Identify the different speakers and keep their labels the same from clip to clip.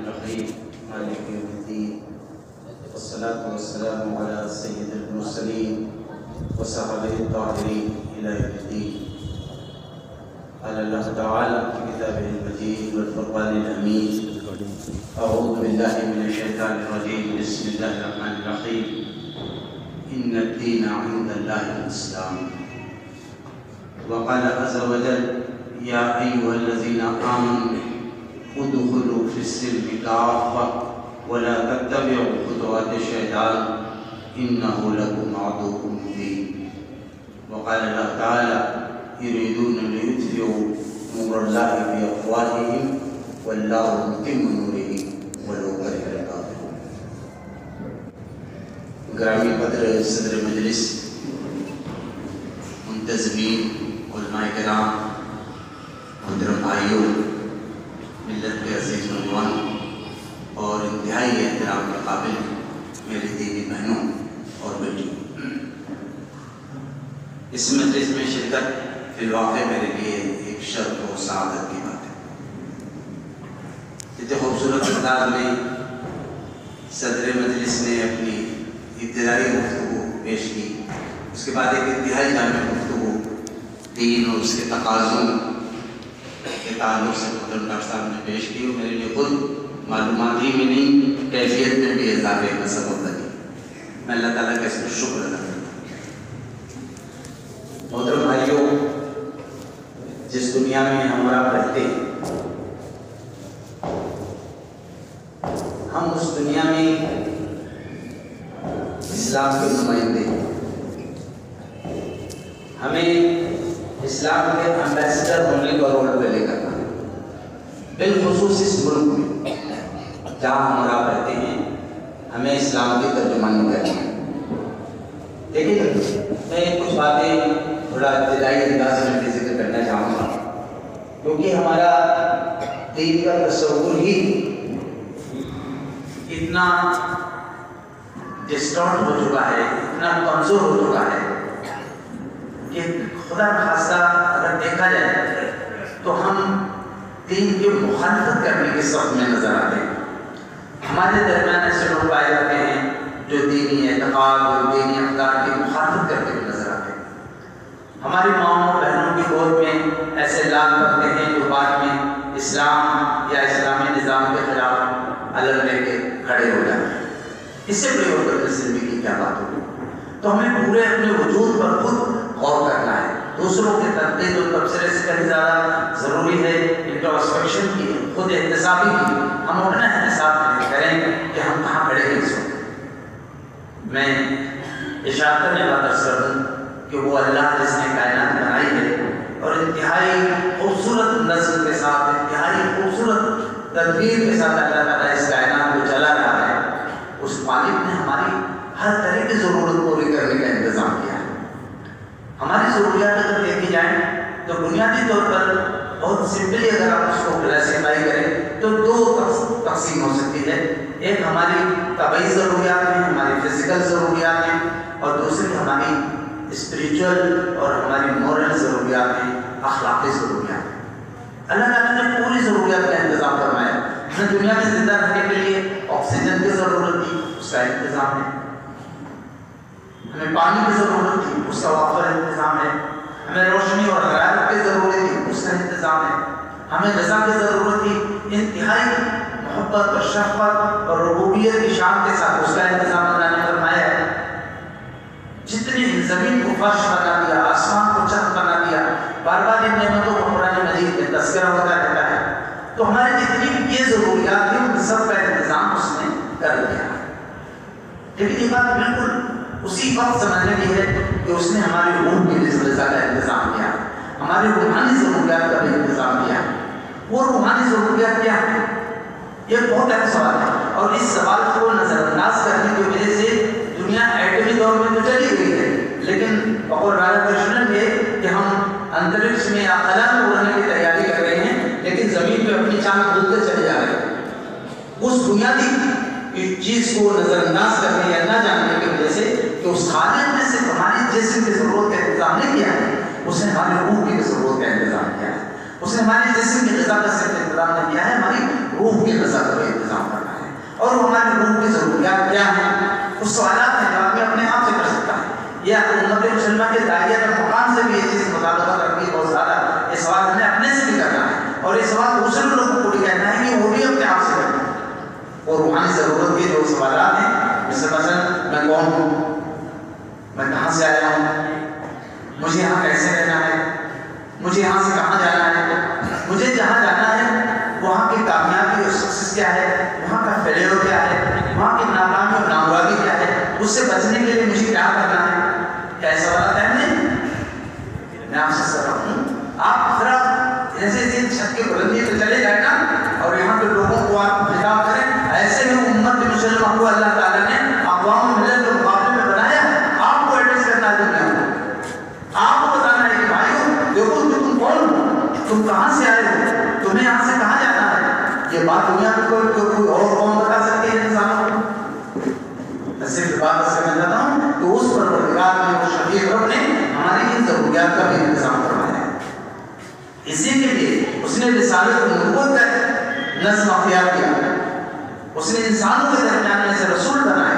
Speaker 1: الرحيم مالك يوم الدين والصلاة والسلام على سيد المرسلين وصحبه الطاهرين إلى يوم الدين. قال الله تعالى في كتابه المجيد والفرقان الأمين: أعوذ بالله من الشيطان الرجيم، بسم الله الرحمن الرحيم. إن الدين عند الله الإسلام. وقال عز وجل: يا أيها الذين آمنوا ادخلوا في السلم كافة ولا تتبعوا خطوات الشيطان إنه لكم عدو مبين. وقال الله تعالى: يريدون ليطفئوا نور الله بأفواههم والله متم نوره ولو كره الكافرون. گرامی قدر صدر مجلس، منتظمین، علماء کرام، محترم بھائیوں، ملت کے عزیز نوجوان اور انتہائی احترام کے قابل میری دینی بہنوں اور بیٹیوں، اس مجلس میں شرکت فی الواقع میرے لیے ایک شرف و سعادت کی بات ہے۔ اتنے خوبصورت انداز میں صدر مجلس نے اپنی ابتدائی گفتگو پیش کی، اس کے بعد ایک انتہائی جامع گفتگو دین اور اس کے تقاضوں کے تعلق سے محترم ڈاکٹر صاحب نے پیش کی، اور میرے لیے خود معلومات ہی میں نہیں، کیفیت میں بھی اضافے کا سبب بنی۔ میں اللہ تعالیٰ کا اس پر شکر ادا کرتا ہوں۔ محترم بھائیوں، جس دنیا میں ہم آپ رہتے ہیں، ہم اس دنیا میں اسلام کے نمائندے ہیں۔ ہمیں اسلام کے ایمبیسڈر ہونے کا رول پلے کرنا ہے، بالخصوص اس ملک میں جہاں ہم آپ رہتے ہیں، ہمیں اسلام کی ترجمانی کرنی ہے۔ لیکن میں کچھ باتیں تھوڑا ابتدائی انداز میں بھی ذکر کرنا چاہوں گا، کیونکہ ہمارا دین کا تصور ہی اتنا ڈسٹارٹ ہو چکا ہے، اتنا کمزور ہو چکا ہے کہ خدا نخواستہ اگر دیکھا جائے تو ہم دین کی مخالفت کرنے کے صف میں نظر آتے ہیں۔ ہمارے درمیان ایسے لوگ پائے جاتے ہیں جو دینی اعتقاد اور دینی افکار کی مخالفت کرتے ہوئے نظر آتے ہیں۔ ہماری ماؤں اور بہنوں کی گود میں ایسے لال بنتے ہیں جو بعد میں اسلام یا اسلامی نظام کے خلاف علم لے کے کھڑے ہو جاتے ہیں۔ اس سے بڑی اور تسلیم کی کیا بات ہوگی؟ تو ہمیں پورے اپنے وجود پر خود غور کرنا ہے۔ دوسروں کے تنقید اور تبصرے سے کہیں زیادہ ضروری ہے انٹروسپیکشن کی، خود احتسابی کی۔ ہم اپنا احتساب کریں کہ ہم کہاں کھڑے ہیں اس وقت۔ میں اشارت کرنے والا درس کر دوں کہ وہ اللہ جس نے کائنات بنائی ہے اور انتہائی خوبصورت نظم کے ساتھ، انتہائی خوبصورت تدبیر کے ساتھ اللہ تعالیٰ اس کائنات کو چلا رہا ہے، اس مالک نے ہماری ہر طرح کی ضرورت پوری کرنے کا انتظام کیا ہے۔ ہماری ضروریات اگر دیکھی جائیں تو بنیادی طور پر بہت سمپلی اگر آپ اس کو کلاسیفائی کریں تو دو تقسیم ہو سکتی ہے۔ ایک ہماری طبعی ضروریات ہیں، ہماری فزیکل ضروریات ہیں، اور دوسری ہماری اسپریچول اور ہماری مورل ضروریات ہیں، اخلاقی ضروریات ہیں۔ اللہ تعالیٰ نے پوری ضروریات کا انتظام فرمایا۔ ہمیں دنیا میں زندہ رہنے کے لیے آکسیجن کی ضرورت تھی، اس کا انتظام ہے۔ ہمیں پانی کی ضرورت تھی، اس کا وافر انتظام ہے۔ ہمیں روشنی اور حرارت کی ضرورت تھی، اس کا انتظام ہے۔ ہمیں غذا کی ضرورت تھی، انتہائی محبت اور شفقت اور ربوبیت کی شان کے ساتھ اس کا انتظام اللہ نے فرمایا ہے۔ جتنی زمین کو فرش بنا دیا، آسمان کو چھت بنا دیا، بار بار ان نعمتوں کو قرآن مجید میں تذکرہ ہوتا رہتا ہے۔ تو ہماری جتنی بھی یہ ضروریات ہیں ان سب کا انتظام اس نے کر دیا ہے۔ لیکن یہ بات بالکل اسی وقت سمجھنے کی ہے کہ اس نے ہماری روح کی غذا کا انتظام کیا، ہماری روحانی ضروریات کا بھی انتظام کیا۔ وہ روحانی ضروریات کیا ہے؟ یہ بہت اہم سوال ہے، اور اس سوال کو نظر انداز کرنے کی وجہ سے دنیا ایٹمی دور میں تو چلی گئی ہے، لیکن بقول راجا کرشنن یہ کہ ہم انترکش میں یا خلا میں اڑنے کی تیاری کر رہے ہیں، لیکن زمین پہ اپنی چاند بھولتے چلے جا رہے ہیں۔ اس بنیادی چیز کو نظر انداز کرنے یا نہ جاننے کی وجہ سے کہ اس خالق نے صرف ہماری جسم کی ضرورت کا انتظام نہیں کیا ہے، اس نے ہماری روح کی ضرورت کا انتظام کیا ہے۔ اس نے ہماری جسم کی غذا کا صرف انتظام نہیں کیا ہے، ہماری روح کی غذا کا بھی انتظام ہماری روح کی ضروریات کیا ہیں، اس سوالات ہیں جو آدمی اپنے آپ سے کر سکتا ہے. یا امت مسلمہ کے داعیہ کے مقام سے بھی یہ چیز مطابقت رکھتی ہے بہت زیادہ. یہ سوال ہمیں اپنے سے بھی کرنا ہے اور یہ سوال دوسرے لوگوں کو بھی کہنا ہے کہ وہ بھی اپنے آپ سے کریں. اور روحانی ضرورت کے جو سوالات ہیں، جیسے مثلا میں کون ہوں، میں کہاں سے آیا ہوں، مجھے یہاں کیسے رہنا ہے، مجھے یہاں سے کہاں جانا ہے، مجھے جہاں جانا ہے وہاں کی کامیابی اور سکسیس کیا ہے، وہاں کا فیلئر کیا ہے، وہاں کی ناکامی اور نامرادی کیا ہے، اس سے بچنے کے لیے مجھے کیا کرنا ہے. کیا ایسا سوالات ہیں نہیں؟ میں آپ سے سر رہا ہوں، آپ ذرا ایسے چھت کے بلندی پہ چلے جائیں نا اور یہاں پہ لوگوں کو آپ خطاب کریں. ایسے میں امت مسلمہ کو اللہ تعالیٰ نے اقوام ملت کے مقابلے میں بنایا. آپ کو ایڈریس کرنا ہے دنیا کو، آپ کو بتانا ہے کہ بھائیو دیکھو تم کون ہو، تم کہاں سے آئے ہو، تمہیں یہاں سے کہاں جانا ہے. یہ بات دنیا میں کوئی اور قوم بتا سکتی ہے انسانوں کو؟ میں صرف بات اس سے میں جاتا ہوں کہ اس پروردگار نے، وہ شفیع رب نے ہماری ان ضروریات کا بھی انتظام کروایا ہے. اسی کے لیے اس نے رسالت و نبوت کا نظم اختیار کیا. اس نے انسانوں کے درمیان میں سے رسول بنائے،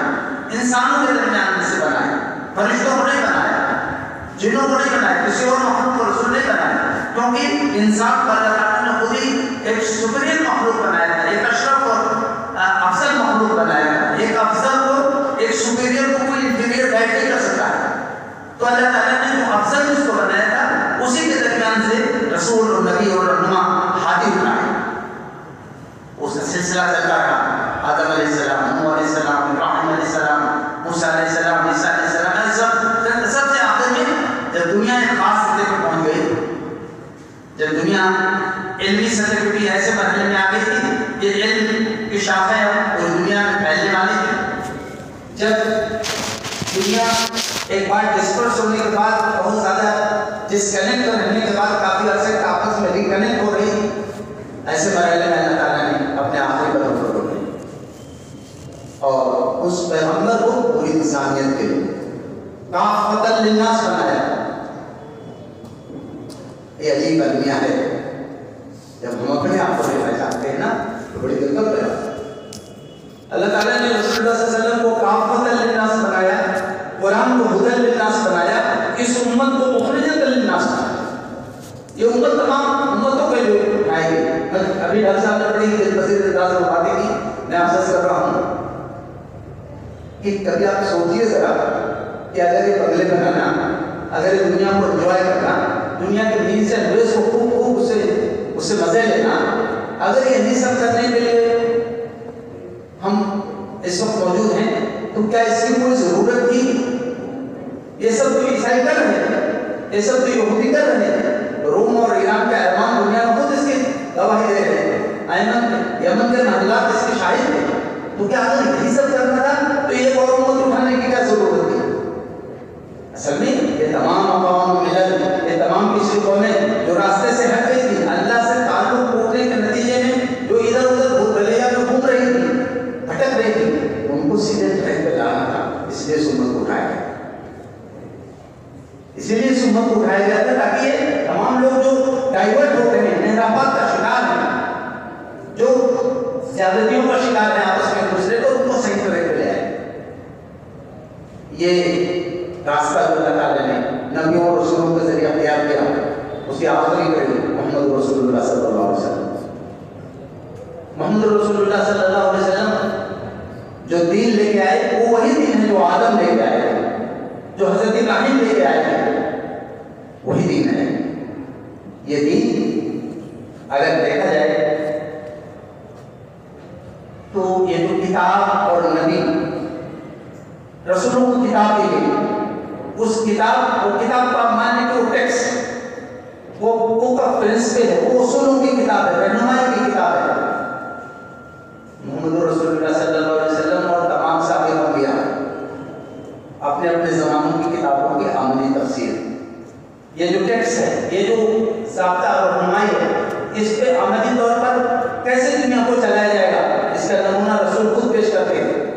Speaker 1: انسانوں کے درمیان میں سے بنائے، فرشتوں کو نہیں بنایا، جنوں کو نہیں بنایا، کسی اور مخلوق کو رسول نہیں بنایا. کیونکہ انسان کو اللہ تعالیٰ نے خود ہی ایک سپیریئر مخلوق بنایا تھا، ایک اشرف اور افضل مخلوق بنایا تھا. ایک افضل کو، ایک سپیریئر کو کوئی انفیریئر گائڈ نہیں کر سکتا ہے. تو اللہ تعالیٰ نے جو افضل اس کو بنایا تھا اسی کے درمیان سے رسول اور نبی اور رہنما ہادی اٹھائے. اس کا سلسلہ چلتا رہا. آدم علیہ السلام، نوح علیہ السلام، ابراہیم علیہ السلام، موسیٰ علیہ السلام، عیسیٰ علیہ السلام. سب سے آخر میں جب دنیا ایک خاص سطح پر پہنچ گئی، جب دنیا علمی سطح پہ بھی ایسے مرحلے میں آ گئی تھی کہ علم کی شاخیں پوری دنیا میں پھیلنے والی تھی. جب دنیا ایک بار ڈسپرس ہونے کے بعد، بہت زیادہ ڈسکنیکٹ رہنے کے بعد کافی عرصے تک آپس میں ریکنیکٹ ہو رہی، ایسے مرحلے میں اللہ تعالیٰ نے اپنے آخری قدم پر روکے اور اس پیغمبر کو پوری انسانیت کے لیے کافۃ للناس بنایا. یہ عجیب المیہ ہے. جب ہم اپنے آپ کو پہچانتے ہیں نا تو بڑی دقت ہے. اللہ تعالیٰ نے رسول اللہ صلی اللہ علیہ وسلم کو کافۃ للناس بنایا، قرآن کو ہدی للناس بنایا، اس امت کو مخرجۃ للناس بنایا. یہ امت تمام امتوں کے لیے آئے گی. ابھی ڈاکٹر صاحب نے بڑی دلپذیر انداز میں باتیں کی، میں آپ سے کر رہا ہوں کہ کبھی آپ سوچیے ذرا کہ اگر یہ بنگلے بنانا، اگر یہ دنیا کو انجوائے کرنا، دنیا کے نیز سے انویس کو خوب اس سے مزے لینا، اگر یہی سب کرنے کے لیے ہم اس وقت موجود ہیں تو کیا اس کی کوئی ضرورت تھی؟ یہ سب تو عیسائی کر رہے ہیں، یہ سب تو یہودی کر رہے ہیں. روم اور ایران کے ایمان دنیا میں خود اس کی گواہی دے رہے ہیں. یمن کے محلات اس کے شاہد ہیں. تو کیا اگر یہی سب کرنا تھا تو یہ اور امت اٹھانے کی کیا ضرورت تھی؟ اصل میں یہ تمام اقوام ملل، یہ تمام پچھلی قومیں جو راستے سے ہٹ گئی تھی، اللہ سے تعلق ٹوٹنے کے نتیجے میں جو ادھر ادھر بھول بھلیاں میں گھوم رہی تھی، بھٹک رہی تھی، ان کو سیدھے ٹریک پہ لانا تھا. اس لیے اس امت کو اٹھایا گیا. اسی لیے اس امت کو اٹھایا گیا تھا تاکہ یہ تمام لوگ جو ڈائیورٹ ہوتے ہیں، انحرافات کا شکار ہیں، جو زیادتیوں کا شکار ہیں آپس میں دوسرے کو، ان کو صحیح طرح پہ لے آئے. یہ راستہ اللہ تعالیٰ نے نبیوں اور رسولوں کے ذریعے اختیار کیا. اس کی آخری کڑی محمد رسول اللہ صلی اللہ علیہ وسلم. محمد رسول اللہ صلی اللہ علیہ وسلم جو دین لے کے آئے وہ وہی دین ہے جو آدم لے کے آئے تھے، جو حضرت ابراہیم لے کے آئے تھے، وہی دین ہے. یہ دین اگر دیکھا جائے تو یہ جو کتاب اور نبی رسولوں کو کتاب دی گئی، اس کتاب، وہ کتاب کا معنی کہ وہ ٹیکسٹ، وہ بک آف پرنسپل ہے، وہ اصولوں کی کتاب ہے، رہنمائی کی کتاب ہے. محمد رسول اللہ صلی اللہ علیہ وسلم اور تمام سابق انبیاء اپنے اپنے زمانوں کی کتابوں کی عملی تفسیر، یہ جو ٹیکسٹ ہے، یہ جو ضابطہ اور رہنمائی ہے، اس پہ عملی طور پر کیسے دنیا کو چلایا جائے گا، اس کا نمونہ رسول خود پیش کرتے ہیں.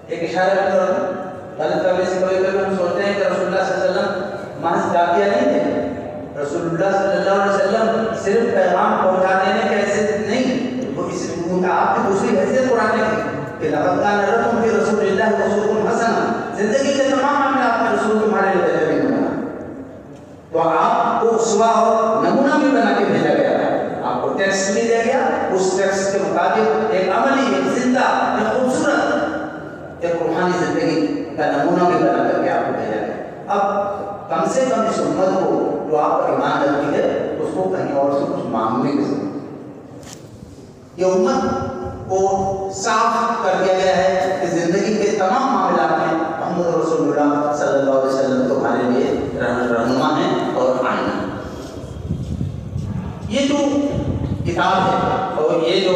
Speaker 1: ایک اشارہ پر غلط فہمی سے کبھی کبھی ہم سوچتے ہیں کہ رسول اللہ صلی اللہ علیہ وسلم محض ڈاکیہ نہیں تھے. رسول اللہ صلی اللہ علیہ وسلم صرف پیغام پہنچا دینے کی حیثیت نہیں، وہ اس آپ کی دوسری حیثیت قرآن کی کہ کہ لقد کان لکم فی رسول اللہ اسوۃ حسنہ، زندگی کے تمام معاملات میں رسول تمہارے لیے تجربہ بنا، تو آپ کو اسوا اور نمونہ بھی بنا کے بھیجا گیا ہے. آپ کو ٹیکسٹ بھی دیا گیا، اس ٹیکسٹ کے مطابق ایک عملی، ایک زندہ، ایک خوبصورت، ایک روحانی زندگی کا نمونہ بھی بنا کر کے آپ کو بھیجا گیا. اب کم سے کم اس امت کو جو آپ پر ایمان رکھتی ہے اس کو کہیں اور سے کچھ مانگنے کی ضرورت. یہ امت کو صاف کر دیا گیا ہے کہ زندگی کے تمام معاملات میں محمد رسول اللہ صلی اللہ علیہ وسلم تمہارے لیے رہنما ہیں اور آئینہ. یہ جو کتاب ہے اور یہ جو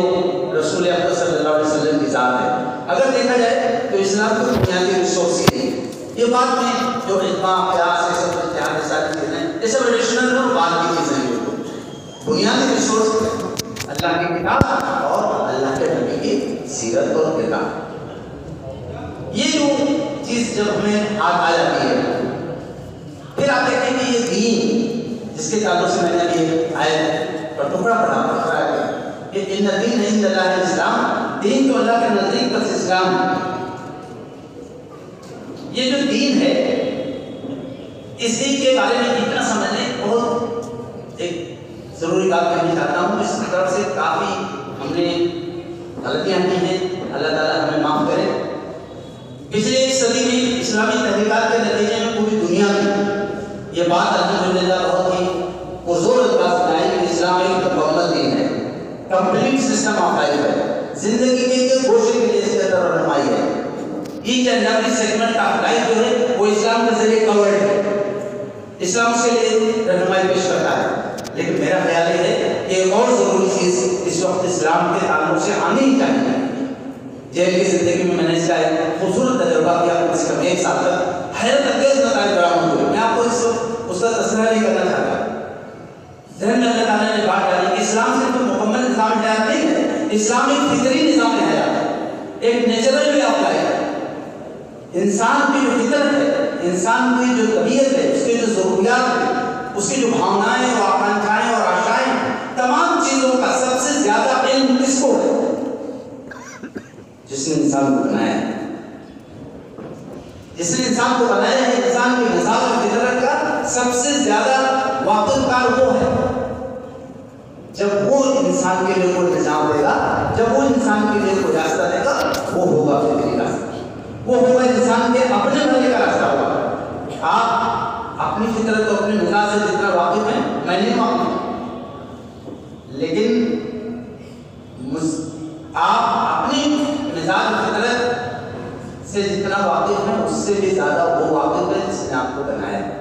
Speaker 1: رسول اکرم صلی اللہ علیہ وسلم کی ذات ہے، اگر دیکھا جائے تو اسلام کو بنیادی ریسورس ہی نہیں ہے. یہ بات میں جو اجماع قیاس ہے سب اتحاد ساری چیزیں یہ سب ایڈیشنل اور بعد کی چیزیں ہیں. بنیادی ریسورس اللہ کی کتاب اور اللہ کے نبی کی سیرت اور کتاب. یہ جو چیز جب ہمیں ہاتھ آ جاتی ہے، پھر آپ دیکھیں کہ یہ دین جس کے تعلق سے میں نے یہ آیت کا ٹکڑا پڑھا ہے کہ ان دین عند اللہ الاسلام، دین تو اللہ کے نزدیک بس اسلام ہے. یہ جو دین ہے اس دین کے بارے میں اتنا سمجھنے بہت ایک ضروری بات کہنا چاہتا ہوں. اس طرف سے کافی ہم نے غلطیاں کی ہیں، اللہ تعالیٰ ہمیں معاف کرے. پچھلے ایک صدی میں اسلامی تحقیقات کے نتیجے میں پوری دنیا میں یہ بات الحمدللہ بہت ہی پرزور انداز میں آئی کہ اسلام ایک مکمل دین ہے، کمپلیٹ سسٹم آف لائف ہے. زندگی کے ایک گوشے کے لیے اس کے اندر رہنمائی ہے. Each and every segment of life جو ہے وہ اسلام کے ذریعے کورڈ ہے. اسلام اس کے لیے رہنمائی پیش کرتا ہے. لیکن میرا خیال یہ ہے کہ ایک اور ضروری چیز اس وقت اسلام کے تعلق سے آنی ہی چاہیے. جیل کی زندگی میں نے اس کا ایک خوبصورت تجربہ کیا، کم سے کم 1 سال تک حیرت انگیز نتائج برآمد ہوئے. میں آپ کو اس کا تذکرہ نہیں کرنا چاہتا. ذہن میں اللہ تعالیٰ نے بات ڈالی کہ اسلام صرف مکمل نظام حیات نہیں ہے، اسلام ایک فطری نظام حیات ہے، ایک نیچرل وے آف لائف ہے. انسان کی جو فطرت ہے، انسان کی جو طبیعت ہے، اس کی جو ضروریات ہے، اس کی جو بھاونائیں اور آکانکھائیں اور آشائیں، تمام چیزوں کا سب سے زیادہ علم کس کو ہے؟ جس نے انسان کو بنایا ہے. جس نے انسان کو بنایا ہے، انسان کے نظام اور فطرت کا سب سے زیادہ واقف کار وہ ہے. جب وہ انسان کے لیے کوئی نظام دے گا، جب وہ انسان کے لیے کوئی راستہ دے گا، وہ ہوگا فطری راستہ، وہ ہوگا انسان کے اپنے بھلے کا راستہ ہوگا. آپ اپنی فطرت اور اپنے مزاج سے جتنا واقف ہیں میں نہیں واقف، لیکن آپ اپنی مزاج اور فطرت سے جتنا واقف ہیں اس سے بھی زیادہ وہ واقف ہے جس نے آپ کو بنایا ہے.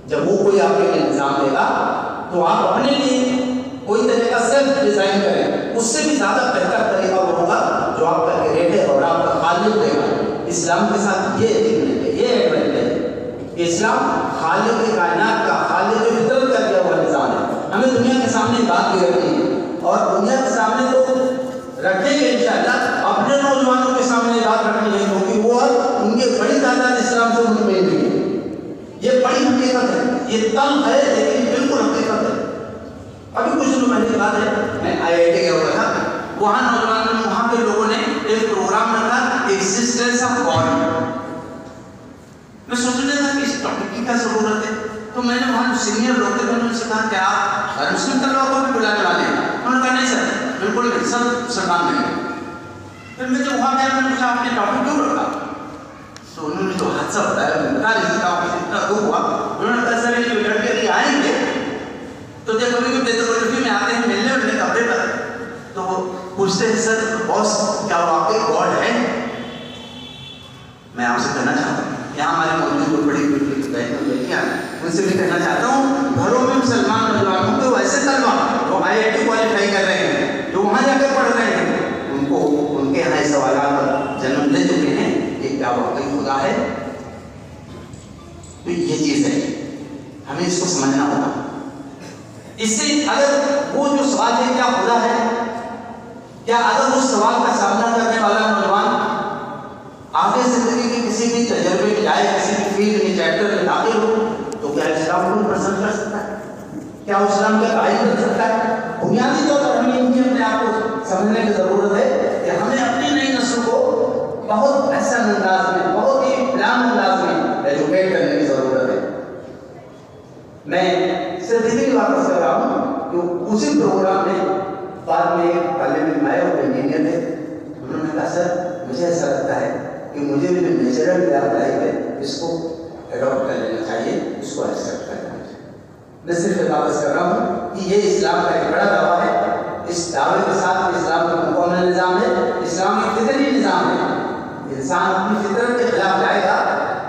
Speaker 1: جب وہ کوئی آپ کے لیے نظام دے گا تو آپ اپنے لیے کوئی طریقہ سیلف ڈیزائن کریں، اس سے بھی زیادہ بہتر طریقہ وہ ہوگا جو آپ کا کریٹر اور آپ کا خالق دے گا. اسلام کے ساتھ یہ اچیومنٹ ہے، یہ ایڈوانٹیج ہے کہ اسلام خالق کائنات کا، خالق فطرت کا دیا ہوا نظام ہے. ہمیں دنیا کے سامنے بات بھی رکھنی ہے اور دنیا کے سامنے تو رکھیں گے انشاءاللہ. اپنے نوجوانوں کے سامنے بات رکھنی ہے کیونکہ وہ ان کے بڑی تعداد اسلام سے مطمئن نہیں ہے. یہ بڑی حقیقت ہے، یہ تلخ ہے لیکن بالکل حقیقت ہے. ابھی کچھ دنوں پہلے کی بات ہے، میں IIT گیا ہوا تھا. وہاں نوجوانوں نے، وہاں کے لوگوں نے ایک پروگرام رکھا ایگزسٹنس آف گاڈ. میں سوچ رہا تھا کہ اس ٹاپک کی کیا ضرورت ہے. تو میں نے وہاں سینئر لوگ تھے، میں نے ان سے کہا کہ آپ مسلم طلبا کو بھی بلانے والے ہیں؟ انہوں نے کہا نہیں سر، بالکل نہیں سر، سرکار نہیں. پھر میں جب وہاں گیا میں نے پوچھا آپ نے ٹاپک کیوں رکھا؟ تو انہوں نے جو حادثہ بتایا میں بتا نہیں سکتا، اتنا دکھ ہوا. انہوں نے کہا سر یہ جو لڑکے ابھی آئیں گے تو جب کبھی کبھی ڈیزوگرافی میں آتے ہیں ملنے والے کپڑے پر تو وہ پوچھتے ہیں سر باس کیا واقعی گاڈ ہے؟ میں آپ سے کہنا چاہتا ہوں، یہاں ہمارے موجود بڑی بیٹیاں ہیں، ان سے بھی کہنا چاہتا ہوں گھروں میں مسلمان نوجوانوں کو ویسے طلبا جو IIT کوالیفائی کر رہے ہیں، جو وہاں جا کر پڑھ رہے ہیں، ان کو ان کے یہاں سوالات جنم لے چکے ہیں کہ کیا واقعی خدا ہے. تو یہ چیز ہے، ہمیں اس کو سمجھنا ہوگا. اس سے اگر وہ جو سوال ہے کیا خدا ہے، کیا اگر اس سوال کا سامنا کرنے والا نوجوان آگے زندگی کے کسی بھی تجربے میں جائے، کسی بھی فیلڈ میں چیپٹر میں داخل ہو، تو کیا اسلام کو پسند کر سکتا ہے؟ کیا اسلام کا قائل کر سکتا ہے؟ بنیادی طور پر ہمیں ان کی اپنے آپ کو سمجھنے کی ضرورت ہے کہ ہمیں اپنے
Speaker 2: بعد میں پارلیمنٹ میں آئے اور انجینئر تھے, انہوں نے کہا سر مجھے ایسا لگتا ہے کہ مجھے بھی نیچرل وے آف لائف ہے اس کو اڈاپٹ کر لینا چاہیے, اس کو ایکسیپٹ کرنا چاہیے. میں صرف واپس کر رہا ہوں کہ یہ اسلام کا ایک بڑا دعویٰ ہے. اس دعوے کے ساتھ اسلام کا مکمل نظام ہے, اسلام ایک فطری نظام ہے. انسان اپنی فطرت کے خلاف جائے گا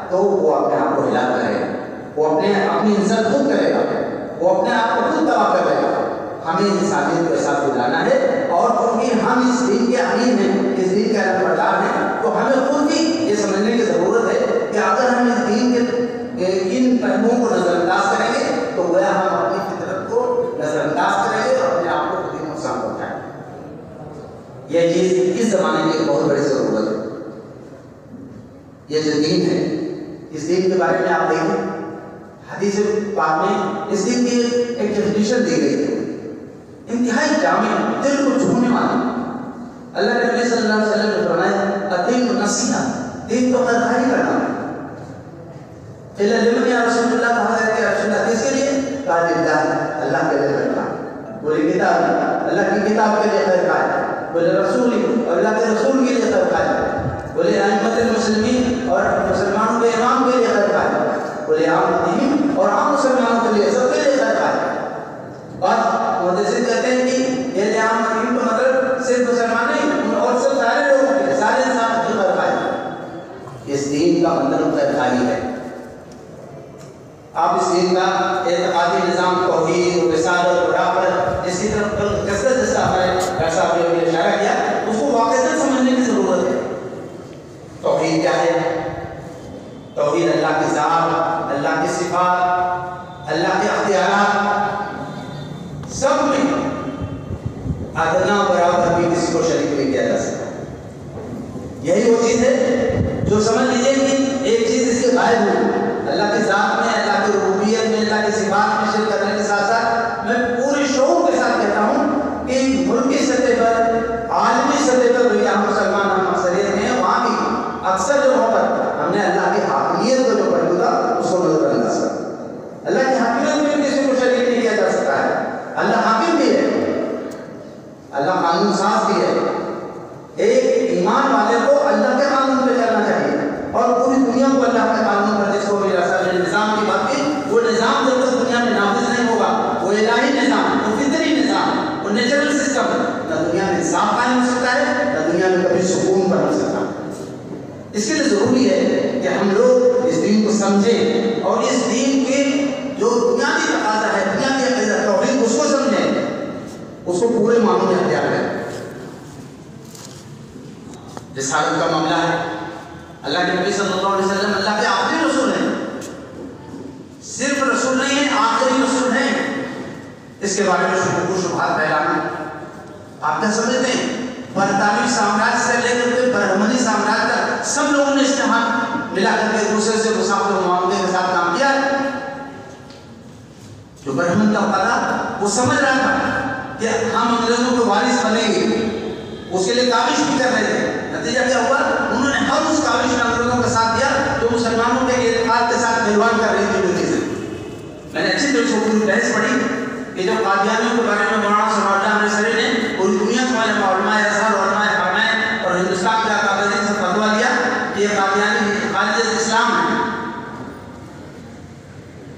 Speaker 2: تو وہ اپنے آپ کو ہلاک کرے گا, وہ اپنی عزت خود کرے گا, وہ اپنے آپ کو خود تباہ کر دے گا. ہمیں انسانیت کو ساتھ گزارنا ہے, اور کیونکہ ہم اس دین کے امین ہیں, اس دین کے علمبردار ہیں, تو ہمیں خود بھی یہ سمجھنے کی ضرورت ہے کہ اگر ہم اس دین کے ان پہلوؤں کو نظر انداز کریں گے تو گویا ہم اپنی فطرت کو نظر انداز کریں گے اور اپنے آپ کو خود ہی نقصان پہنچائیں گے. یہ چیز اس زمانے کی بہت بڑی ضرورت ہے. یہ جو دین ہے, اس دین کے بارے میں آپ دیکھیں حدیث پاک میں اس دین کی ایک ڈیفینیشن دی گئی ہے, انتہائی جامع, دل کو چھونے والی. اللہ کے نبی صلی اللہ علیہ وسلم نے فرمایا الدین النصیحہ, دین تو خیر خواہی کرنا ہے. قیل لمن یا رسول اللہ, کہا گیا کہ رسول اللہ کس کے لیے؟ قال للہ, اللہ کے لیے خیر خواہی. بولے کتاب, اللہ کی کتاب کے لیے خیر خواہی. بولے رسول, اور اللہ کے رسول کے لیے خیر خواہی. بولے ائمۃ المسلمین, اور مسلمانوں کے امام کے لیے خیر خواہی. بولے عامتہم, اور عام مسلمانوں کے لیے, سب کے لیے خیر خواہی. اور محدثین کہتے ہیں کہ یہ عامتہم کا مطلب صرف مسلمان نہیں, اور سب سارے لوگوں کے, سارے انسان کی خیر خواہی. اس دین کا مطلب خیر خواہی ہے. آپ اس دین کا اعتقادی نظام, توحید, رسالت اور برابر, اس کی طرف کثرت جس کا ہمارے ڈاکٹر صاحب نے اشارہ کیا, اس کو واقعتاً سمجھنے کی ضرورت ہے. توحید کیا ہے؟ توحید اللہ کی ذات, اللہ کی صفات, اللہ کے اختیارات, سب میں ادنا برابر بھی کسی کو شریک نہیں کیا جا سکتا. یہی وہ چیز ہے جو سمجھ لیجیے کہ ایک چیز اس کے غائب ہوئی. اللہ کی ذات میں, اللہ کی ربوبیت میں, اللہ کی صفات میں شرک کرنے کے ساتھ ساتھ میں پورے شعور کے ساتھ کہتا ہوں کہ ملکی سطح پر, عالمی سطح پر بھی ہم مسلمان, ہم اکثریت میں ہیں, وہاں بھی اکثر جو وقت ہم نے اللہ کی حاکمیت کو جو پہلو تھا اس کو نظر انداز کر. اللہ کی حاکمیت میں کسی کو شریک نہیں کیا جا سکتا ہے. اللہ حاکم بھی ہے, اللہ قانون ساز بھی ہے. ایک ایمان والے کو اللہ کے قانون پہ چلنا چاہیے, اور پوری دنیا کو اللہ کے قانون پر, جس کو میرا صاحب نے نظام کی بات کی, وہ نظام جب تک دنیا میں نافذ نہیں ہوگا, وہ الہی نظام, وہ فطری نظام, وہ نیچرل سسٹم, نہ دنیا میں انصاف قائم ہو سکتا ہے, نہ دنیا میں کبھی سکون پر ہو سکتا ہے. اس کے لیے ضروری ہے کہ ہم لوگ اس دین کو سمجھیں, اور اس دین کے جو بنیادی تقاضا ہے, بنیادی توحید, اس کو سمجھیں, اس کو پورے معنوں میں اختیار کریں. رسالت کا معاملہ ہے. اللہ کے نبی صلی اللہ علیہ وسلم اللہ کے آخری رسول ہیں, صرف رسول نہیں ہیں, آخری رسول ہیں. اس کے بارے میں شبہات و شبہات پھیلانا, آپ کیا سمجھتے ہیں؟ برطانوی سامراج سے لے کر کے برہمنی سامراج تک سب لوگوں نے اجتماع ملا کر کے دوسرے سے مسافر معاملے کے ساتھ کام کیا. جو برہمن کا تھا وہ سمجھ رہا تھا کہ ہم انگریزوں کے وارث بنیں گے, اس کے لیے کاوش بھی کر رہے تھے. نتیجہ کیا ہوا؟ انہوں نے ہر اس کاوش میں انگریزوں کا ساتھ دیا جو مسلمانوں کے اعتقاد کے ساتھ پہلوان کر رہی تھی. جو چیزیں میں نے اچھی طرح سے پوری بحث پڑھی کہ جب قادیانیوں کے بارے میں مولانا ثناء اللہ نصری نے پوری دنیا کے علماء ازہر, علماء حرمین اور ہندوستان کے اکابرین سے فتویٰ لیا کہ یہ قادیانی خارج اسلام ہے,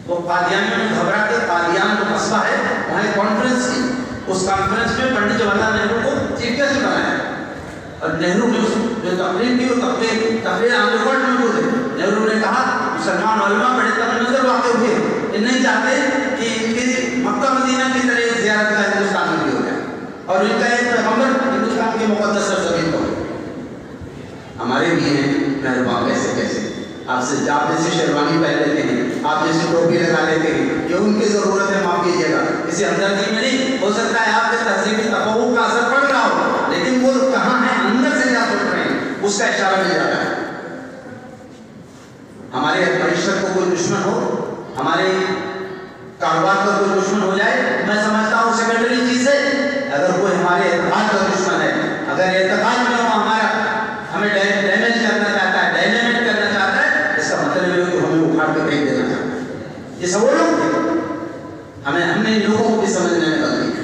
Speaker 2: تو قادیانیوں نے گھبرا کے قادیان جو قصبہ ہے وہاں ایک کانفرنس کی. اس کانفرنس میں پنڈت جواہر لال نہرو کو چیف گیسٹ بنایا, اور نہرو نے جو تقریر کی وہ تقریر عام ریکارڈ میں موجود ہے. نہرو نے کہا مسلمان علماء بڑے طرح نظر واقع ہوئے, یہ نہیں چاہتے کہ ان کی مکہ مدینہ کی طرح ایک زیارت کا ہندوستان میں بھی ہو جائے, اور ان کا ایک پیغمبر ہندوستان کے مقدس سرزمین پر ہو. ہمارے بھی ہیں مہربان, کیسے کیسے آپ سے آپ جیسی شیروانی پہن لیتے ہیں, آپ جیسی ٹوپی لگا لیتے ہیں, یہ ان کی ضرورت ہے, معاف کیجیے گا, اسے ہمدردی میں نہیں. ہو سکتا ہے آپ کے تہذیبی تفوق کا اثر پڑ رہا ہو, لیکن وہ کہاں ہے, اندر سے کیا سوچ رہے ہیں, اس کا اشارہ مل جاتا ہے. ہمارے معیشت کو کوئی دشمن ہو, ہمارے کاروبار کا کوئی دشمن ہو جائے, میں سمجھتا ہوں سیکنڈری چیز ہے. اگر کوئی ہمارے اعتقاد کا دشمن ہے, اگر اعتقاد میں وہ ہمارا ہمیں ڈیمیج کرنا چاہتا ہے, ڈائنیمیٹ کرنا چاہتا ہے, اس کا مطلب ہے کہ ہمیں اکھاڑ کے پھینک دینا چاہتا ہے. یہ سب وہ لوگ تھے, ہم نے ان لوگوں کو بھی سمجھنے میں غلطی ہے.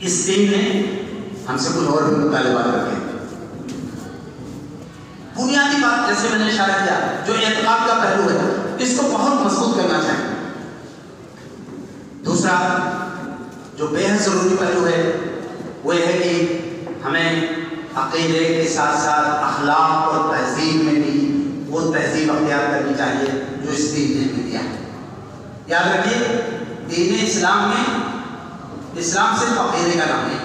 Speaker 1: اس دین نے ہم سے کچھ اور بھی مطالبات رکھے. بنیادی بات جیسے میں نے اشارہ کیا جو اعتقاد کا پہلو ہے اس کو بہت مضبوط کرنا چاہیے. دوسرا جو بے حد ضروری پہلو ہے وہ یہ ہے کہ ہمیں عقیدے کے ساتھ ساتھ اخلاق اور تہذیب میں بھی وہ تہذیب اختیار کرنی چاہیے جو اس دین نے بھی دیا. یاد رکھیے دین اسلام میں اسلام صرف عقیدے کا نام ہے.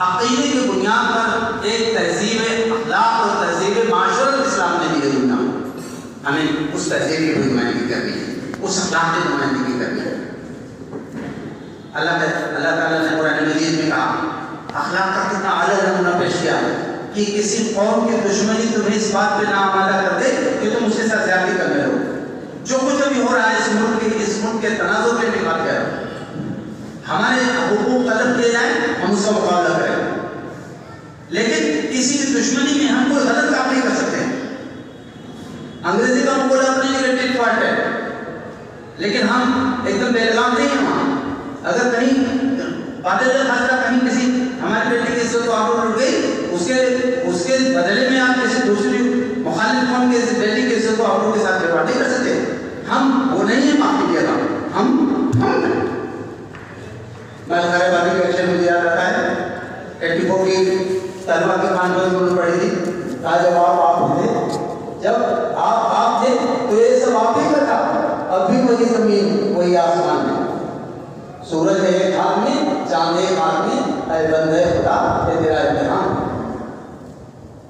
Speaker 1: عقیدے کی بنیاد پر ایک تہذیب اخلاق اور تہذیب معاشرت اسلام نے بھی دیا. ہمیں اس تہذیب کی نمائندگی کرنی ہے, اس اخلاق کی نمائندگی کرنی ہے. اللہ تعالیٰ نے قرآن مجید میں کہا, اخلاق کا کتنا اعلیٰ نمونہ پیش کیا کہ کسی قوم کی دشمنی تمہیں اس بات پہ ناآمادہ کر دے کہ تم اس کے ساتھ زیادتی کرنے لگو. جو کچھ ابھی ہو رہا ہے اس ملک کے تنازع پہ نکال کے رہو. ہمارے حقوق طلب کیے جائیں ہم اس کا مقابلہ کریں, لیکن کسی کی دشمنی میں ہم کوئی غلط کام نہیں کر سکتے. انگریزی کا مقولہ اپنی جگہ ٹک فاٹ ہے, لیکن ہم ایک دم بے لگام نہیں ہیں. وہاں اگر کہیں بادل خاصہ کہیں کسی ہمارے بیٹے کی عزت کو آبرو لٹ گئی, اس کے بدلے میں آپ کسی دوسری مخالف قوم کے بیٹے کی عزت کو آبرو کے ساتھ بات نہیں کر سکتے. ہم وہ نہیں ہیں معافی کیا تھا. میں سارے باتیں کے ایکشن مجھے یاد رہتا ہے 84 کی طلبہ کی کانفرنس میں پڑھی تھی. کہا جب آپ تھے تو یہ سب آپ ہی کا تھا. اب بھی وہی زمین وہی آسمان ہے, سورج ہے ایک ہاتھ میں, چاند ایک ہاتھ میں, اے بندے خدا یہ تیرا امتحان.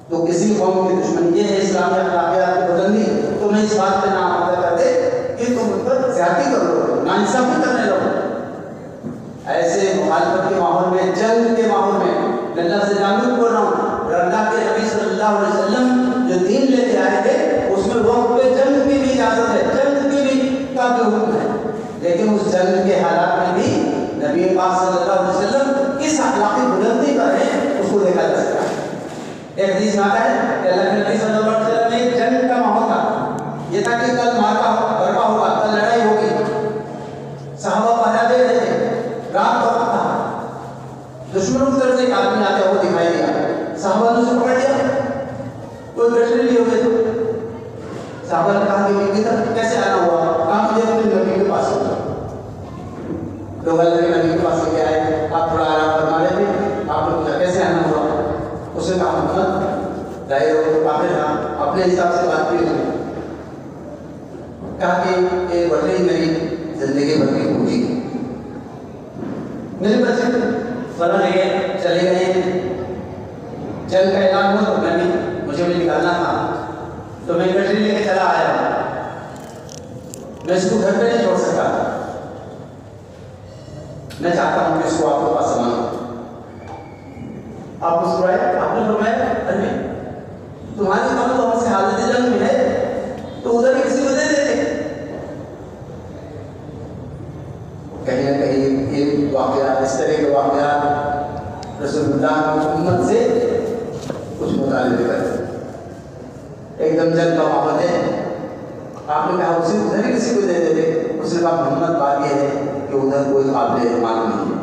Speaker 1: تو کسی قوم کی دشمنی یہ ہے اسلامی اخلاقیات کی بلندی, تمہیں اس بات پہ ناآمادہ کر دے کہ تم ان پر زیادتی کرو, ناانصافی کرنے لگو. ایسے مخالفت کے ماحول میں, جنگ کے ماحول میں, میں اللہ سے جانب بول رہا ہوں, اور اللہ کے نبی صلی اللہ علیہ وسلم جو دین لے کے آئے تھے اس میں وقت پہ جنگ کی بھی اجازت ہے, جنگ کی بھی کا بھی حکم ہے. لیکن اس جنگ کے حالات میں بھی نبی پاک صلی اللہ علیہ وسلم کس اخلاقی بلندی پر ہیں اس کو دیکھا جا سکتا ہے. ایک حدیث میں آتا ہے کہ اللہ کے نبی صلی اللہ علیہ وسلم میں ایک جنگ کا ماحول تھا. یہ تھا کہ کل مارکا برپا ہوگا, کل لڑائی ہوگی. صحابہ پہرا دے رہے تھے, رات کا وقت تھا. دشمنوں کی طرف سے ایک آدمی آتا وہ دکھائی دیا, صحابہ نے اسے پکڑ لیا, کوئی بیٹھنے نہیں ہو گئے. صحابہ نے کہا کہ کیسے آنا ہوا؟ کہا مجھے اپنے نبی کے پاس ہوگا. لوگ اللہ کے نبی کے پاس لے کے آئے, آپ تھوڑا آرام فرما رہے تھے, آپ نے پوچھا کیسے آنا ہوا؟ اس نے کہا محمد ظاہر ہو تو کافر تھا, اپنے حساب سے بات کی. کہا کہ یہ وجہ میری زندگی بھر کی پوچھی تھی. میرے بچے فلاں جگہ چلے گئے, جنگ کا اعلان ہوا تو مجھے بھی نکالنا تھا, تو میں گٹری لے کے چلا آیا. میں اس کو گھر پہ نہیں چھوڑ سکتا. میں چاہتا ہوں کہ اس کو آپ کے پاس سمانا. آپ مسکرائے, آپ نے فرمایا ارے تمہاری قوم تو ہم سے حالت جنگ میں ہے, تو ادھر کسی کو دے دیتے. کہیں نہ کہیں یہ واقعات, اس طرح کے واقعات رسول اللہ کی امت سے کچھ مطالبے کرتے. ایک دم جنگ کا ماحول ہے, آپ نے کہا اسے ادھر ہی کسی کو دے دیتے. اس نے کہا محمد بات یہ ہے کہ ادھر کوئی قابل اعتماد نہیں ہے.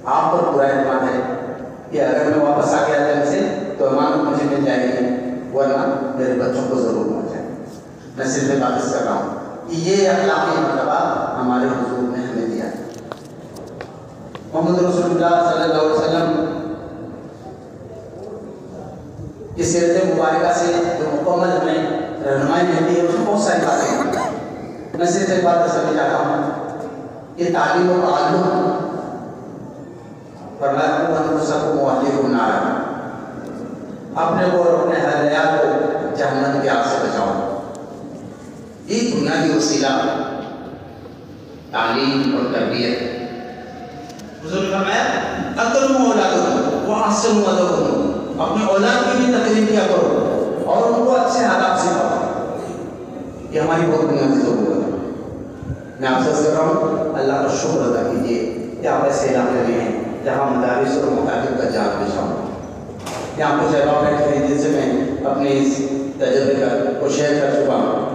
Speaker 1: آپ پر پورا اعتماد ہے کہ اگر میں واپس آ گیا جنگ سے تو امانت مجھے مل جائے گی, ورنہ میرے بچوں کو ضرور پہنچ جائے. میں صرف بات کر رہا ہوں کہ یہ اخلاقی مرتبہ ہمارے حضور نے ہمیں دیا. محمد رسول اللہ صلی اللہ علیہ وسلم کی سیرت مبارکہ سے جو مکمل ہمیں رہنمائی ملتی ہے اس میں بہت ساری باتیں ہیں. میں صرف ایک بات سمجھ چاہتا ہوں کہ تعلیم و تعلم اپنے کو اور اپنے حیات کو جہنم کی آگ سے بچاؤ. یہ بنیادی وسیلہ تعلیم اور تربیت. حضور فرمایا اکرموا اولادکم واحسنوا ادبہم, اپنے اولاد کی بھی تکریم کیا کرو اور ان کو اچھے آداب سکھاؤ. یہ ہماری بہت بنیادی ضرورت ہے. میں آپ سے کر رہا ہوں اللہ کا شکر ادا کیجیے کہ آپ ایسے علاقے میں ہیں جہاں مدارس اور مکاتب کا جال بچھاؤ. یہاں کچھ احباب بیٹھے ہیں جن سے میں اپنے اس تجربے کو شیئر کر چکا ہوں.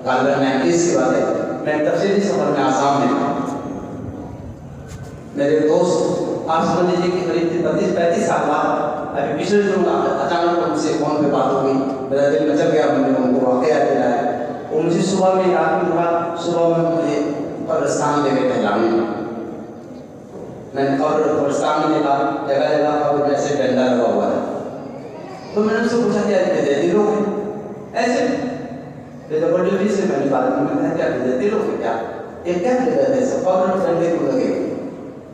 Speaker 1: غالباً 19 کی بات ہے, میں تفصیلی سفر میں آسام میں تھا.
Speaker 2: میرے دوست آپ سمجھ لیجیے کہ قریب 32-35 سال بعد ابھی پچھلے دنوں اچانک ان سے فون پہ بات ہو گئی، میرا دل مچل گیا، میں نے ان کو واقعہ دلایا. وہ مجھے صبح میں رات میں کہا، صبح میں مجھے قبرستان لے کے ٹہلانے میں نے قبرستان میں دیکھا جگہ جگہ قبر میں ایسے ڈنڈا لگا ہوا تھا. تو میں نے ان سے پوچھا کہ بےدعتی لوگ ہیں ایسے بےدعتی سے میں نے بات کی، میں نے کہا کیا بےدعتی لوگ ہیں، کیا یہ کیا بےدعت ہے، سب قبر میں ڈنڈے کیوں لگے؟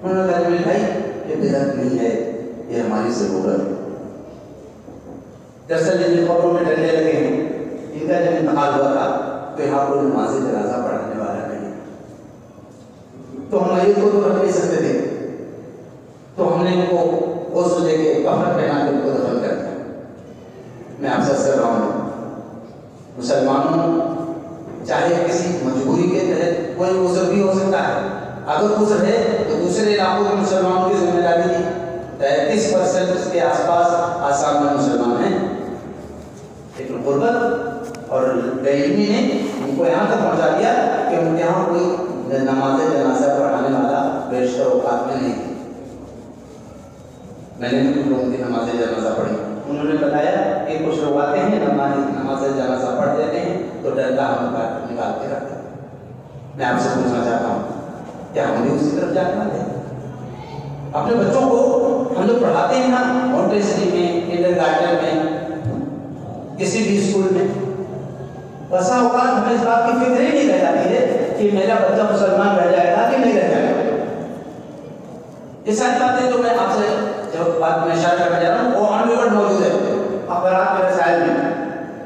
Speaker 2: انہوں نے کہا میرے بھائی یہ بدعت نہیں ہے، یہ ہماری ضرورت ہے. دراصل جن قبروں میں ڈنڈے لگے ہیں ان کا جب انتقال ہوا تھا تو یہاں کوئی نماز جنازہ پڑھانے والا نہیں، تو ہم میت کو تو رکھ نہیں سکتے تھے، تو ہم نے ان کو غسل دے کے کفن پہنا کے ان کو دفن کر دیا. میں آپ سے کر رہا ہوں مسلمانوں چاہے کسی مجبوری کے تحت کوئی عذر بھی ہو سکتا ہے، اگر عذر ہے تو دوسرے علاقوں کے مسلمانوں کی ذمہ داری تھی. 33% اس کے آس پاس آسام میں مسلمان ہیں، لیکن غربت اور بے علمی نے ان کو یہاں تک پہنچا دیا کہ ان کے یہاں کوئی نماز جنازہ پڑھانے والا بیشتر اوقات میں نہیں. میں نے بھی لوگوں کی نماز جنازہ پڑھی، انہوں نے بتایا کہ کچھ لوگ آتے ہیں نماز جنازہ پڑھ دیتے ہیں تو ڈنڈا ہم نکال کے رکھتے ہیں. میں آپ سے پوچھنا چاہتا ہوں کیا ہم بھی اسی طرف جانے والے ہیں؟ اپنے بچوں کو ہم لوگ پڑھاتے ہیں نا مونٹیسری میں، کنڈر گارڈن میں، کسی بھی اسکول میں، بسا اوقات ہمیں اس بات کی فکر ہی نہیں رہ جاتی ہے کہ میرا بچہ مسلمان رہ جائے گا کہ نہیں رہ جائے گا. یہ ساری باتیں جو میں آپ سے جو بات میں اشارہ کرنا چاہ رہا ہوں وہ آن ریکارڈ موجود ہے اخبارات کے رسائل میں.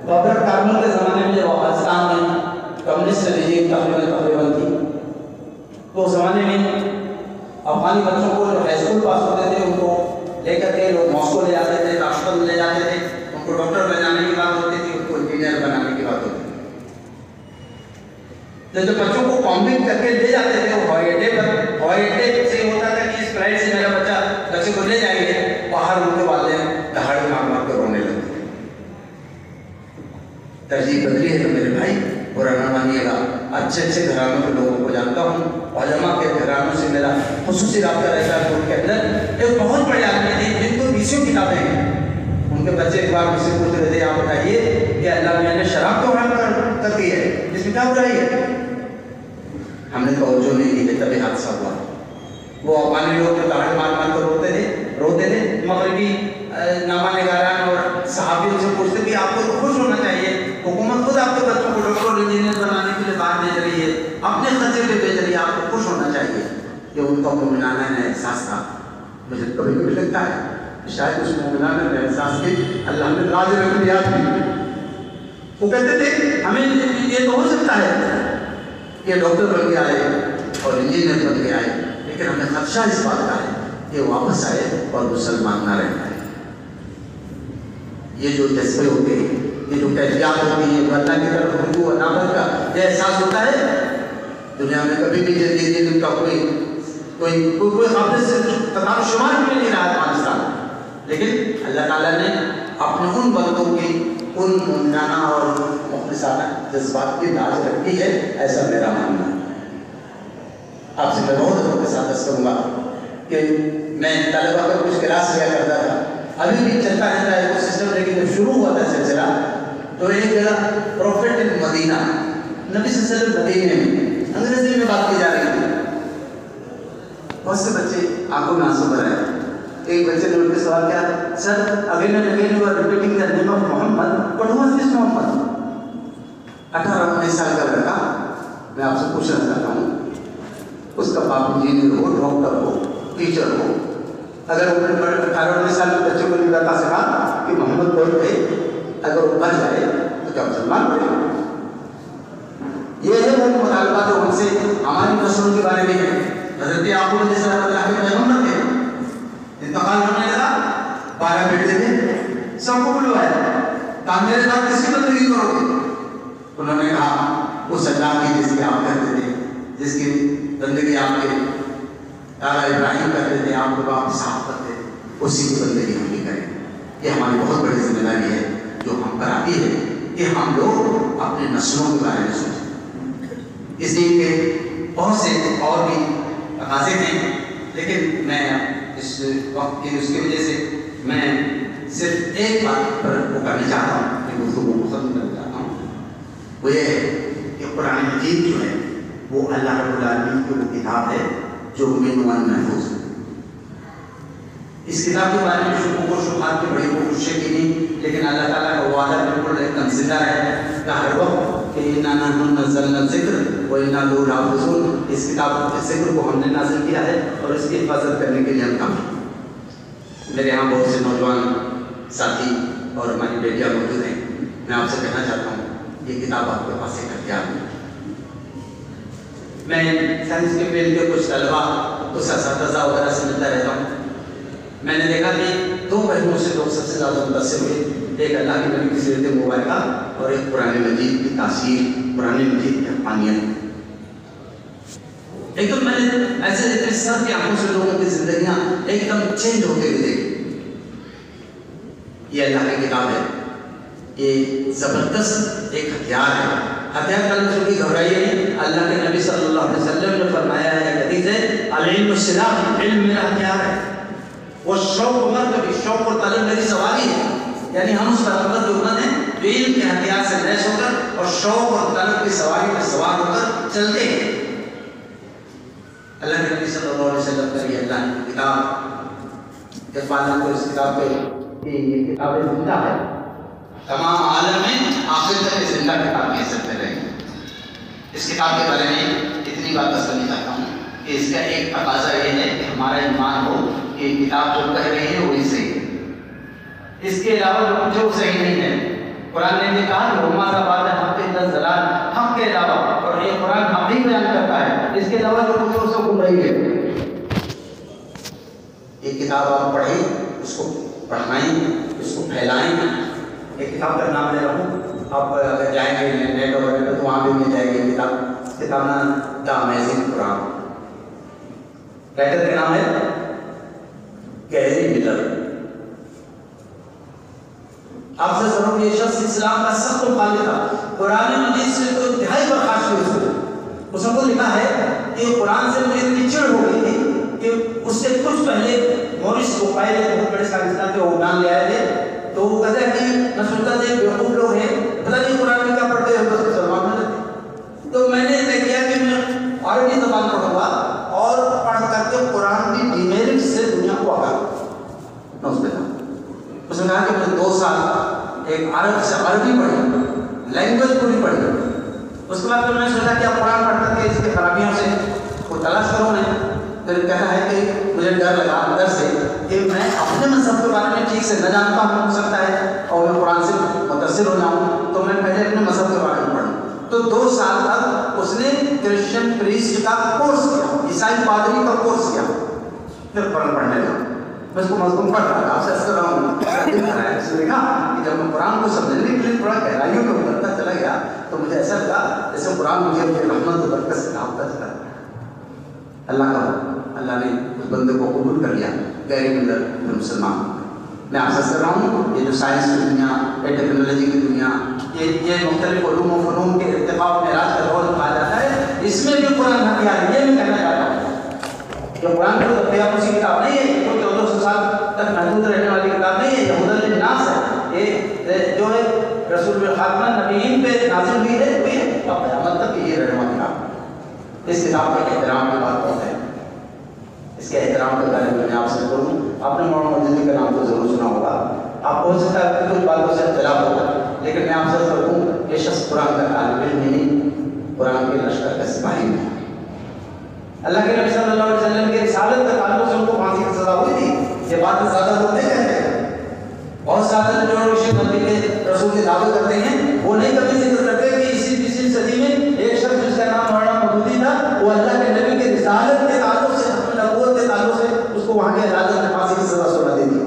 Speaker 2: رابرٹ کارمل کے زمانے میں جب افغانستان میں کمیونسٹ رجیم تقریباً تھی تو اس زمانے میں افغانی بچوں کو جو ہائی اسکول پاس ہوتے تھے ان کو لے کر کے لوگ ماسکو لے جاتے تھے، راشٹر لے جاتے تھے، ان کو ڈاکٹر بنانے کی بات ہوتی تھی، ان کو انجینئر بنانے کی بات ہوتی تھی. جب بچوں کو کامبنگ کر کے لے جاتے تھے وہ ہوائی اڈے سے ہوتا تھا کہ اس فلائٹ سے میرا بچے کو لے جائیں گے، باہر ان کے والدین دہاڑی مار مار کے رونے لگتے تھے. ترجیح بدلی ہے تو میرے بھائی برا نہ مانیے گا، اچھے گھرانوں کے لوگوں کو جانتا ہوں، علماء کے گھرانوں سے میرا خصوصی رابطہ رہتا ہے. ان کے اندر ایک بہت بڑے آدمی تھے جن کو 20 کتابیں ہیں، ان کے بچے ایک بار مجھ سے پوچھ رہے تھے آپ بتائیے کہ اللہ میاں نے شراب تو حرام کر دی ہے، اس میں کیا برائی ہے؟ ہم نے توجہ نہیں کی کہ تبھی حادثہ ہوا. وہ افغانی لوگ جو دہاڑ مار مار کر روتے تھے مغربی نامہ نگاران اور صحابیوں سے پوچھتے کہ آپ کو تو خوش ہونا چاہیے، حکومت خود آپ کے بچوں کو ڈاکٹر اور انجینئر بنانے کے لیے باہر بھیج رہی ہے، اپنے خرچے پہ بھیج رہی ہے، آپ کو خوش ہونا چاہیے. یہ ان کا مومنانہ احساس تھا. مجھے کبھی کبھی لگتا ہے شاید اس مومنانہ احساس کی اللہ نے راز رکھنیات کی. وہ کہتے تھے ہمیں یہ تو ہو سکتا ہے کہ ڈاکٹر بن کے آئے اور انجینئر بن کے آئے، لیکن ہمیں خدشہ اس بات کا ہے کہ واپس آئے اور مسلمان نہ رہ جائے. یہ جو جذبے ہوتے ہیں، یہ جو کیفیات ہوتی ہیں، اللہ کی طرف رجوع و نابت کا یہ احساس ہوتا ہے. دنیا میں کبھی بھی جن کا کوئی قابل سے تعداد شمار بھی نہیں رہا افغانستان، لیکن اللہ تعالیٰ نے اپنے ان بندوں کی ان مومنانہ اور مخلصانہ جذبات کی لاج رکھی ہے، ایسا میرا ماننا ہے. آپ سے میں بہت ادب کے ساتھ عرض کروں گا کہ میں طلبہ کا کچھ کلاس لیا کرتا تھا، ابھی بھی چلتا رہتا ہے وہ سسٹم، لیکن جب شروع ہوا تھا سلسلہ تو ایک جگہ پروفیٹ مدینہ، نبی صلی اللہ علیہ وسلم مدینے میں انگریزی میں بات کی جا رہی تھی. بہت سے بچے آنکھوں میں آنسو بھر آئے. ایک بچے نے ان کے سوال کیا، sir again and again you are repeating the name of Muhammad, what was this Muhammad? 18-19 سال کا لڑکا. میں آپ سے پوچھنا چاہتا ہوں اس کا باپ انجینئر ہو، ڈاکٹر ہو، ٹیچر ہو، اگر اپنے 18-19 سال کے بچے کو نہیں بتا سکا کہ محمد کون تھے، اگر وہ مر جائے تو کیا مسلمان بنے گا؟ یہ ہے وہ مطالبہ جو ہم سے ہماری نسلوں کے بارے میں ہے. حضرت یعقوب علیہ السلام اللہ کے پیغمبر تھے، انتقال ہونے لگا، 12 بیٹے تھے، سب کو بلوایا، کہا میرے ساتھ کس کی بندگی کرو گے؟ انہوں نے کہا اس اللہ کی جس کی آپ کرتے تھے، جس کی بندگی آپ کے دادا ابراہیم کرتے تھے، آپ کے باپ اسحاق کرتے تھے، اسی کی بندگی ہم بھی کریں. یہ ہماری بہت بڑی ذمہ داری ہے جو ہم پر آتی ہے کہ ہم لوگ اپنے نسلوں کے بارے میں سوچیں. اس دین کے بہت سے اور بھی تقاضے ہیں،
Speaker 1: لیکن میں اس وقت کی اس کی وجہ سے میں صرف ایک بات پر وہ کرنا چاہتا ہوں کہ گفتگو کو ختم کرنا چاہتا ہوں، وہ یہ ہے کہ قرآن مجید جو ہے وہ اللہ رب العالمین کی وہ کتاب ہے جو منوان محفوظ ہے۔ اس کتاب کے بارے میں شکوک و شبہات کی بڑی کوششیں کی نہیں، لیکن اللہ تعالیٰ کا وعدہ بالکل ایک دم زندہ ہے کہ ہر وقت کہ اِنَّا نَحْنُ نَزَّلْنَا الذِّكْرَ وَإِنَّا لَهُ لَحَافِظُونَ، اس کتاب کے ذکر کو ہم نے نازل کیا ہے اور اس کی حفاظت کرنے کے لیے ہم کافی۔ میرے یہاں بہت سے نوجوان ساتھی اور ہماری بیٹیاں موجود ہیں، میں آپ سے کہنا چاہتا ہوں یہ کتاب آپ کے پاس ایک ہتھیار ہے۔ میں سائنس کے فیلڈ کے کچھ طلبا کچھ اساتذہ وغیرہ سے ملتا رہتا ہوں، میں نے دیکھا کہ دو پہلوؤں سے لوگ سب سے زیادہ متاثر ہوئے، ایک اللہ کے نبی کی سیرت مبارکہ اور ایک قرآن مجید کی تاثیر، قرآن مجید کی حقانیت۔ ایک دم میں نے ایسے سر کی آنکھوں سے لوگوں کی زندگیاں ایک دم چینج ہوتے ہوئے دیکھی۔ یہ اللہ کی کتاب ہے، یہ زبردست ایک ہتھیار ہے۔ ہتھیار کا لفظ کی گھبرائیے نہیں، اللہ کے نبی صلی اللہ علیہ وسلم نے فرمایا ہے، حدیث ہے، العلم سلاح، علم میرا ہتھیار ہے، وہ شوق عمر کبھی شوق اور طلب میری سواری ہے، یعنی ہم اس پیغمبر کی امت ہیں جو علم کے ہتھیار سے لیس ہو کر اور شوق اور طلب کی سواری پر سوار ہو کر چلتے ہیں۔ اللہ کے نبی صلی اللہ علیہ وسلم کا یہ اللہ کی کتاب، جب معلوم کو اس کتاب پہ کہ یہ کتاب زندہ ہے، تمام عالم میں آخر تک اس زندہ کتاب کی حیثیت میں رہے گی۔ اس کتاب کے بارے میں اتنی بات بس کرنا چاہتا ہوں کہ اس کا ایک تقاضا یہ ہے کہ ہمارا ایمان ہو کہ یہ کتاب جو کہہ رہی ہے وہی صحیح ہے، اس کے علاوہ جو صحیح نہیں ہے۔ قرآن نے کہا کہ ہما بات ہے حق کے ضلال، حق کے علاوہ، اور یہ قرآن حق ہی بیان کرتا ہے، اس کے علاوہ جو کچھ اس کو گمراہی ہے۔ یہ کتاب آپ پڑھیں، اس کو پڑھائیں، اس کو پھیلائیں۔ ایک کتاب کا نام لے رہا ہوں، آپ اگر جائیں گے نیٹ وغیرہ پہ تو وہاں بھی مل جائے گی کتاب۔ اس کتاب نام دا امیزنگ قرآن، رائٹر کا نام ہے گیری ملر۔ آپ سے ضرور یہ شخص اسلام کا سخت مخالف تھا، قرآن مجید سے تو انتہائی برخاست ہوئی۔ اس نے کو لکھا ہے کہ قرآن سے مجھے اتنی چڑ ہو گئی تھی کہ اس سے کچھ پہلے مورس بخاری بہت بڑے سائنسدان کے اوگان لے آئے تھے، تو وہ کہتے ہیں کہ میں سنتا تھا بیوقوف لوگ ہیں، پتہ نہیں قرآن میں کیا پڑھتے ہیں، بس مسلمان میں لگتے۔ تو میں نے طے کیا کہ میں عربی زبان پڑھوں گا اور پڑھ کر کے قرآن کی ڈیمیرٹ سے دنیا کو آگاہ کروں۔ اس نے کہا کہ میں 2 سال ایک عرب سے عربی پڑھی، لینگویج پوری پڑھی۔ اس کے بعد پھر میں نے سوچا کہ اب قرآن پڑھ کر کے اس کی خرابیوں سے کوئی تلاش کروں میں۔ پھر کہنا ہے کہ مجھے ڈر لگا اندر سے کہ میں اپنے مذہب کے بارے میں ٹھیک سے نہ جانتا ہوں، ہو سکتا ہے اور میں قرآن سے متاثر ہو جاؤں، تو میں پہلے اپنے مذہب کے بارے میں پڑھوں۔ تو 2 سال تک اس نے کرسچن پریسٹ کا کورس کیا، عیسائی پادری کا کورس کیا، پھر قرآن پڑھنے لگا۔ میں اس کو مضمون پڑھ رہا تھا، آپ سے عرض کر رہا ہوں۔ اس نے دیکھا کہ جب میں قرآن کو سمجھنے کے لیے تھوڑا گہرائیوں میں اترتا چلا گیا تو مجھے ایسا لگا جیسے قرآن مجھے اپنی رحمت و برکت سے ڈھانپتا چلا گیا۔ اللہ نے اس بندے کو قبول کر لیا، گیری ملر مسلمان۔ میں آپ سے عرض کر رہا ہوں، یہ جو سائنس کی دنیا، یہ ٹیکنالوجی کی دنیا، یہ مختلف علوم و فنون کے ارتقاء و معراج کا دور کہا جاتا ہے، اس میں بھی قرآن ہتھیار ہے۔ یہ میں کہنا چاہتا ہوں کہ قرآن کو ہتھیار اسی کتاب نہیں ہے، کوئی 1400 سال تک محدود رہنے والی کتاب نہیں ہے، یہ ہدی للناس ہے۔ یہ جو ہے رسول خاتمہ نبیین پہ نازل ہوئی ہے، وہی ہے، اب قیامت تک یہ رہنے والی کتاب۔ اس کتاب کے احترام کی بات بہت ہے، اس کے احترام کے بارے میں میں آپ سے کروں۔ آپ نے مولانا مجددی کا نام تو ضرور سنا ہوگا، آپ ہو سکتا ہے کہ کچھ باتوں سے اختلاف ہوگا، لیکن میں آپ سے کروں یہ شخص قرآن کا طالب علم نہیں، قرآن کے لشکر کا سپاہی ہے۔ اللہ کے نبی صلی اللہ علیہ وسلم کے رسالت کے تعلق سے ان کو پھانسی کی سزا ہوئی تھی، یہ بات زیادہ لوگ نہیں کہتے ہیں۔ بہت زیادہ جو نبی کے رسول کے دعوے کرتے ہیں وہ نہیں کبھی ذکر کرتے کہ اسی 20ویں صدی میں ایک شخص جس کا نام مولانا مودودی تھا، وہ اللہ کے نبی کے رسالت کے تعلق سے، اپنے نبوت کے تعلق سے اس کو وہاں کے عدالت نے پھانسی کی سزا سنا دے دی۔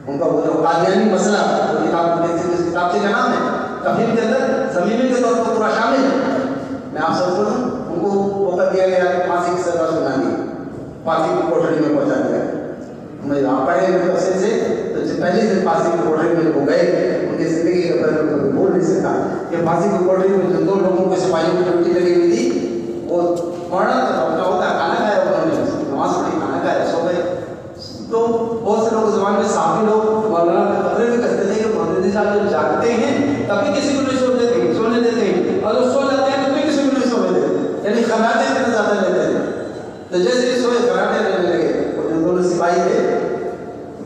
Speaker 1: ان کا وہ جو قادیانی مسئلہ وہ کتاب سے کا نام ہے، تفہیم کے اندر زمینی کے طور پر پورا شامل ہے۔ میں آپ سب کو ان کو موقع دیا گیا کہ پھانسی کی سزا سنا دی، پھانسی کی کوٹری میں پہنچا دیا۔ میں یہاں پڑھے تفصیل سے تو پہلے دن پھانسی کی کوٹری میں وہ گئے، ان کی زندگی کے بارے میں بول نہیں سکتا کہ پھانسی کی کوٹری میں جو 2 لوگوں کے سپاہیوں کی ڈیوٹی لگی ہوئی تھی، وہ مولانا تھا، اپنا ہوتا کھانا کھایا، انہوں نے نماز پڑھی، کھانا
Speaker 2: تو بہت سے لوگ زبان میں صحافی لوگ مولانا کا خبریں بھی کرتے تھے کہ محمدی صاحب جب جاگتے ہیں تبھی کسی کو نہیں سونے دیتے ہیں اور وہ سو جاتے ہیں تو بھی کسی کو نہیں سونے دیتے، یعنی خراٹے اتنے زیادہ لیتے ہیں. تو جیسے ہی سوئے خراٹے لینے لگے. وہ جو دونوں سپاہی تھے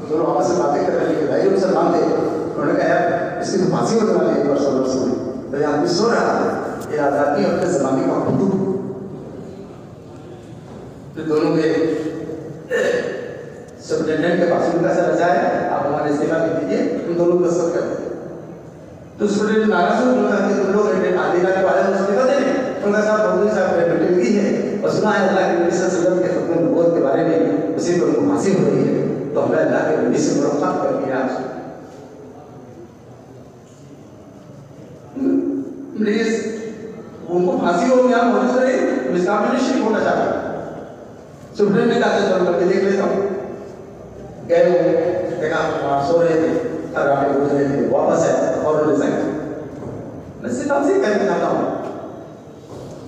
Speaker 2: دونوں آپس سے باتیں کرنے لگے، بھائی مسلمان تھے. انہوں نے کہا یار اس کی تو پھانسی ہونے والی ہے پرسوں میں، تو یہ آدمی سو رہا تھا، یہ آزادی اپنے زمانے کا حدود. تو دونوں کے سپرنٹینڈنٹ کے پاس ان کا سر رضا ہے، آپ ہمارے استعفیٰ لکھ دیجیے، ان دونوں کو دستخط کر دیتے. تو سپرنٹینڈنٹ ناراض ہوئے، انہوں نے کہا کہ تم لوگ آدھی رات کے بعد استعفیٰ دیں گے. انہوں نے کہا صاحب محمدی صاحب ریپریزنٹیٹیو ہے اور سنا ہے اللہ کے نبی صلی اللہ علیہ وسلم کے ختم نبوت کے بارے میں اسی پر ان کو پھانسی ہو رہی ہے، تو ہمیں اللہ کے نبی سے ملاقات کر دیا. پلیز ان کو پھانسی ہو گیا موجود رہے، اس کام میں نہیں شریک ہونا چاہتا. سپرنٹینڈنٹ نے کہا چلو کر کے دیکھ لیتا ہوں. گئے ہوئے دیکھا وہاں سو رہے تھے، خرابے گزر رہے تھے، واپس ہے اور انہوں نے سائن میں سے کام سے کہنا چاہتا ہوں.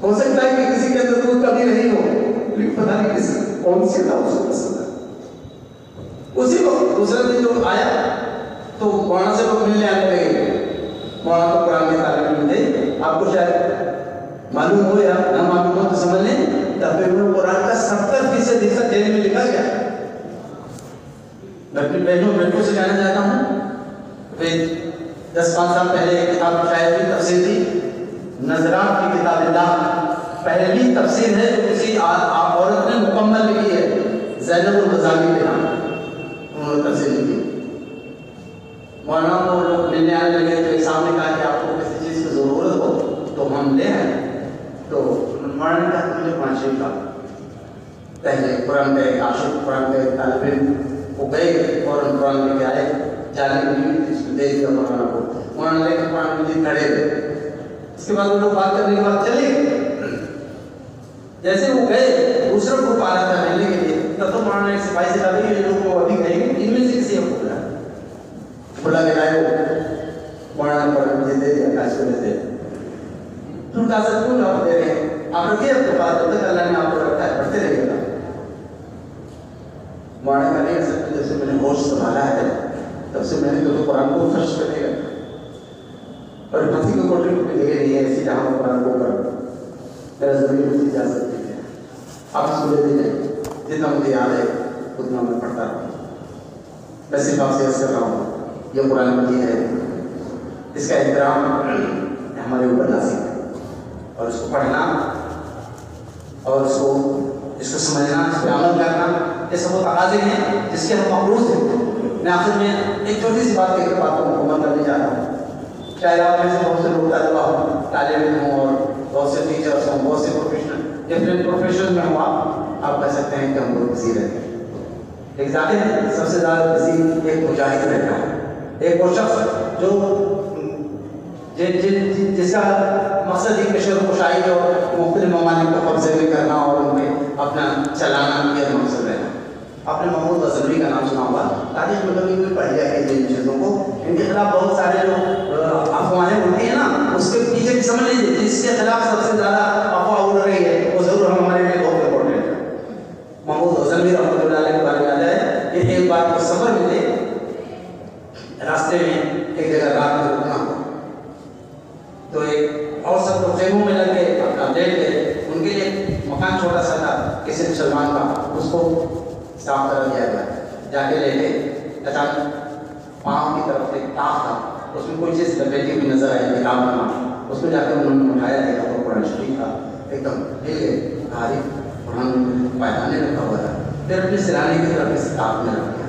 Speaker 2: ہو سکتا ہے کہ کسی کے اندر کوئی کمی نہیں ہو، لیکن پتہ نہیں کس کون سی تھا اس کو پسند ہے. اسی وقت دوسرا دن جو آیا تو مولانا سے لوگ ملنے آنے لگے. مولانا کو قرآن کے طالب علم تھے، آپ کو شاید معلوم ہو یا نہ معلوم ہو تو سمجھ لیں، ترجمہ قرآن کا 70% حصہ دہلی میں لکھا گیا. میں اپنی بہنوں بیٹوں سے کہنا چاہتا ہوں، پھر 10-5 سال پہلے ایک کتاب شاید بھی تفسیر تھی، نظرات کی کتاب اللہ، پہلی تفسیر ہے جو کسی عورت نے مکمل لکھی ہے، زینب الغزالی کے نام انہوں نے تفسیر لکھی. مولانا کو لوگ ملنے آنے لگے تو ایک صاحب نے کہا کہ آپ کو کسی چیز کی ضرورت ہو تو ہم لے آئیں. تو مولانا نے کہا مجھے قرآن شریف کا پہلے قرآن کے عاشق قرآن کے طالب علم وہ گئے اور قرآن لے کے آئے. جانے میں دے دیا مولانا کو. مولانا لے کے قرآن مجید کھڑے ہوئے. اس کے بعد وہ لوگ بات کرنے کے بعد چلے گئے. جیسے وہ گئے دوسرا گروپ آ رہا تھا ملنے کے لیے، تب تو مولانا نے سپاہی سے کہا کہ یہ لوگ کو ابھی کہیں گے ان میں سے کسی کو بلا کے لائے. وہ مولانا قرآن مجید دے دیا کاش کو لیتے. تم کہا سر کیوں آپ دے رہے ہیں، آپ رکھیے اپنے پاس، جب تک اللہ نے آپ کو رکھا ہے پڑھتے رہیے گا. مولانا کا نہیں سر جب سے میں نے ہوش سنبھالا ہے تب سے میں نے تو قرآن کو فرش کر دیا اور بچی کو کوٹری کو بھی جگہ نہیں ہے ایسی جہاں قرآن کو کر میرا زمین مجھے اجازت دی ہے. آپ اس کو لے دیجیے، جتنا مجھے یاد ہے اتنا میں پڑھتا رہا ہوں. میں صرف آپ سے عرض کر رہا ہوں یہ قرآن مجید ہے، اس کا احترام ہمارے اوپر لازم ہے اور اس کو پڑھنا اور اس کو سمجھنا، اس پہ عمل کرنا، یہ سب وہ تقاضے ہیں جس کے ہم مقروض ہیں. میں آخر میں ایک چھوٹی سی بات کہہ کے بات کو مکمل کرنے جا رہا ہوں. شاید آپ میں سے بہت سے لوگ طالبہ ہوں، طالب علم ہوں اور بہت سے ٹیچرس ہوں، بہت سے پروفیشنل ڈفرینٹ پروفیشن میں ہوں. آپ کہہ سکتے ہیں کہ ہم لوگ کسی رہتے ہیں، ایک ذاکر ہے سب سے زیادہ کسی ایک مجاہد رہتا ہے، ایک وہ شخص جو جس کا مقصد ہی کشور کشائی اور مختلف ممالک کو قبضے میں کرنا اور ان میں اپنا چلانا یہ مقصد رہنا. آپ نے محمود غزنوی کا نام سنا ہوگا، تاریخ میں کبھی کوئی پڑھ لیا کہ ان چیزوں کو، ان کے خلاف بہت سارے جو افواہیں اڑتی ہیں نا اس کے پیچھے بھی سمجھ لیجیے جس کے خلاف سب سے زیادہ افواہ اڑ رہی ہے وہ ضرور ہمارے لیے بہت امپورٹنٹ ہے. محمود غزنوی رحمۃ اللہ علیہ کے بارے میں آتا ہے کہ ایک بار وہ سفر میں تھے، راستے میں ایک جگہ رات میں رکنا ہوا تو ایک اور سب لوگ خیموں میں لگ گئے، اپنا لیٹ گئے. ان کے لیے مکان چھوٹا سا تھا کسی مسلمان کا، اس کو صاف کر دیا گیا. جا کے لیٹے، اچانک پاؤں کی طرف ایک ٹاپ تھا، اس میں کوئی چیز لپیٹی ہوئی نظر آئی، کتاب بنا. اس کو جا کے انہوں نے اٹھایا، دیکھا تو قرآن شریف تھا. ایک دم ہل گئے، بھاری قرآن پائدانے رکھا ہوا تھا. پھر اپنے سرانے کی طرف اس کتاب میں رکھ دیا.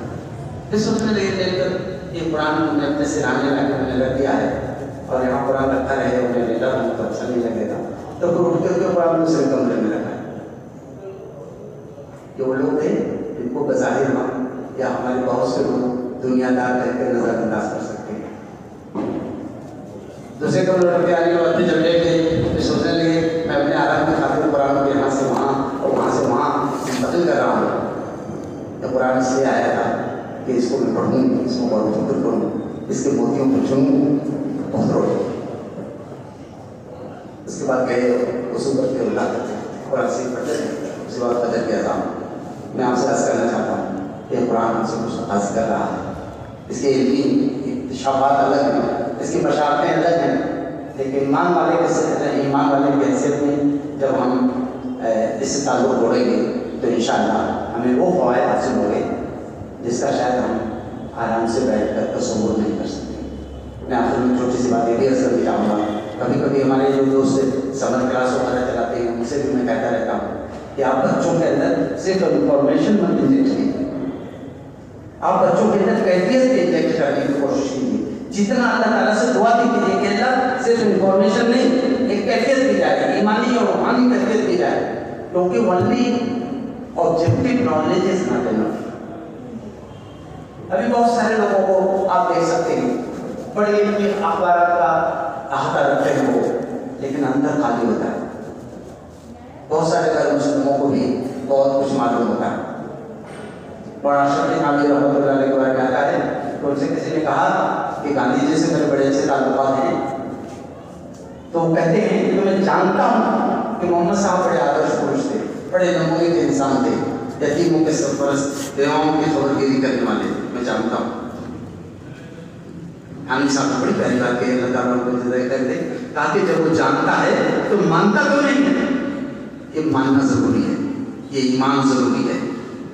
Speaker 2: پھر سوچنے لگے دیکھ کر یہ قرآن میں اپنے سرانے لا کے میں نے رکھ دیا ہے اور یہاں قرآن رکھا رہے اور میں لیٹا ہوں تو اچھا نہیں لگے گا. تو پھر اٹھ کے قرآن دوسرے کمرے میں رکھا ہے. جو وہ لوگ تھے جن کو بظاہر ہم یا ہمارے بہت سے لوگ دنیا دار کہہ کے نظر انداز کر سکتے ہیں. دوسرے کمرے رکھ کے آنے کے بعد جب لیٹ گئے تو سوچنے لگے میں اپنے آرام کی خاطر قرآن کو یہاں سے وہاں اور وہاں سے وہاں منتقل کر رہا ہوں. یہ قرآن اس لیے آیا تھا کہ اس کو میں پڑھوں، اس کو غور و فکر کروں، اس کے موتیوں کو چنوں، بہت روٹوں. اس کے بعد گئے وضو کرتے اللہ کرتے قرآن شریف پڑھتے ہیں. اس کے بعد قدر کے اذان. میں آپ سے عرض کرنا چاہتا ہوں کہ قرآن ہم سے کچھ تقاضا کر رہا ہے. اس کے علمی اکتشافات الگ ہیں, اس کی بشارتیں الگ ہیں, لیکن ایمان والے کی حیثیت میں جب ہم اس سے تعلق جوڑیں گے تو انشاءاللہ ہمیں وہ فوائد حاصل ہوں گے جس کا شاید ہم آرام سے بیٹھ کر تصور نہیں کر سکتے. میں آخر میں چھوٹی سی بات یہ عرض کرنا چاہوں گا. کبھی کبھی ہمارے جو دوست سمر کلاس وغیرہ چلاتے ہیں ان سے بھی میں کہتا رہتا ہوں کہ آپ بچوں کے اندر صرف انفارمیشن مت انجیکٹ کیجیے, آپ بچوں کے اندر کیفیت بھی انجیکٹ کرنے کی کوشش کیجیے. جتنا اللہ تعالیٰ سے دعا بھی کیجیے کہ اللہ صرف انفارمیشن نہیں, ایک کیفیت بھی جائے, ایمانی اور روحانی کیفیت بھی جائے, کیونکہ only objective knowledge is not enough. ابھی بہت سارے لوگوں کو آپ دیکھ سکتے ہیں بڑے علمی اخبارات کا احاطہ رکھتے ہیں وہ, لیکن اندر خالی ہوتا ہے. بہت سارے غیر مسلموں کو بھی بہت کچھ معلوم ہوتا ہے. مولانا اشرف تھانوی رحمۃ اللہ علیہ کے بارے میں آتا ہے تو ان سے کسی نے کہا کہ گاندھی جی سے میرے بڑے اچھے تعلقات ہیں, تو وہ کہتے ہیں کہ میں جانتا ہوں کہ محمد صاحب بڑے آدرش پروش تھے, بڑے نمونے کے انسان تھے, یتیموں کے سرپرست, بیواؤں کی خبر گیری کرنے والے, میں جانتا ہوں. حامی صاحب نے بڑی پہلی بات کہ اللہ تعالیٰ کو جزائے کر دے, کہا کہ جب وہ جانتا ہے تو مانتا تو نہیں ہے. یہ ماننا ضروری ہے, یہ ایمان ضروری ہے.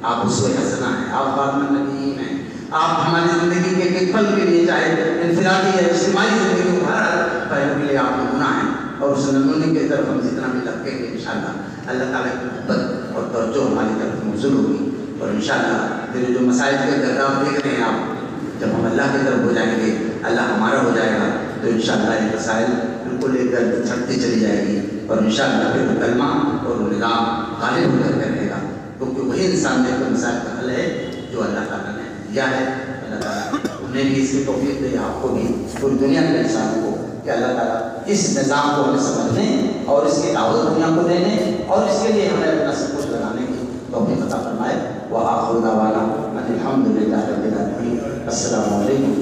Speaker 2: آپ اس وجہ حسنہ ہیں, آپ خاتم النبیین ہیں, آپ ہماری زندگی کے ایک پل کے لیے چاہے انفرادی یا اجتماعی زندگی کو ہر پہلو کے لیے آپ نمونہ ہیں, اور اس نمونے کی طرف ہم جتنا بھی لگیں گے انشاءاللہ اللہ تعالیٰ کی محبت اور توجہ ہماری طرف موصول ہوگی. اور انشاءاللہ پھر جو مسائل کے گرداب دیکھ رہے ہیں آپ, جب ہم اللہ کی طرف ہو جائیں گے, اللہ ہمارا ہو جائے گا, تو انشاءاللہ یہ مسائل بالکل ایک گرد چھٹتی چلی جائے گی, اور انشاءاللہ پھر وہ کلمہ اور وہ نظام غالب ہو کر رہے گا, کیونکہ وہی انسان کے مسائل کا حل ہے جو اللہ تعالیٰ نے دیا ہے. اللہ تعالیٰ انہیں بھی اس کی توفیق دے, آپ کو بھی, پوری دنیا کے انسانوں کو, کہ اللہ تعالیٰ اس نظام کو ہمیں سمجھنے اور اس کی دعوت دنیا کو دینے اور اس کے لیے ہمیں اپنا سب کچھ لگانے کی توفیق عطا فرمائے. وآخر دعوانا ان الحمد للہ رب العالمین. السلام علیکم.